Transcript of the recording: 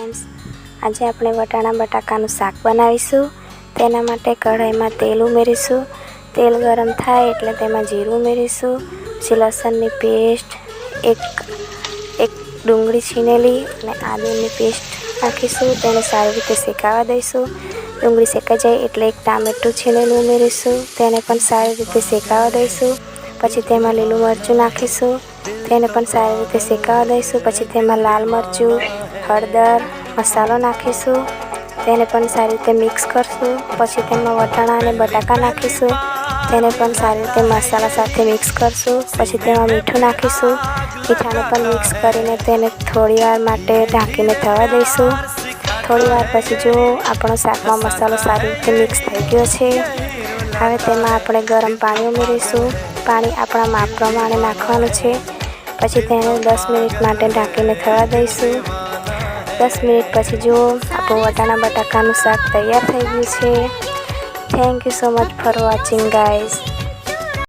Friends, આજે આપણે વટાણા બટાકાનું શાક બનાવીશું। તેના માટે કઢાઈમાં તેલ ઉમેરીશું। તેલ ગરમ થાય એટલે તેમાં જીરું ઉમેરીશું, પછી લસણની પેસ્ટ, એક ડુંગળી છીનેલી અને આદુની પેસ્ટ નાખીશું। તેને સારી રીતે શેકાવા દઈશું। ડુંગળી શેકાઈ જાય એટલે એક ટામેટું છીનેલું ઉમેરીશું। તેને પણ સારી રીતે શેકાવા દઈશું। પછી તેમાં લીલું મરચું નાખીશું। તેને પણ સારી રીતે શેકાવા દઈશું। પછી તેમાં લાલ મરચું, હળદર, મસાલો નાખીશું। તેને પણ સારી રીતે મિક્સ કરશું। પછી તેમાં વટાણા અને બટાકા નાખીશું। તેને પણ સારી રીતે મસાલા સાથે મિક્સ કરશું। પછી તેમાં મીઠું નાખીશું। મીઠાને પણ મિક્સ કરીને તેને થોડીવાર માટે ઢાંકીને થવા દઈશું। થોડીવાર પછી જો આપણો શાકમાં મસાલો સારી રીતે મિક્સ થઈ ગયો છે, હવે તેમાં આપણે ગરમ પાણી ઉમેરીશું। પાણી આપણા માપ પ્રમાણે નાખવાનું છે। પછી તેને 10 મિનિટ માટે ઢાંકીને થવા દઈશું। 10 મિનિટ પછી જો આપણું વટાણા બટાકાનું શાક તૈયાર થઈ ગયું છે। Thank you so much for watching guys.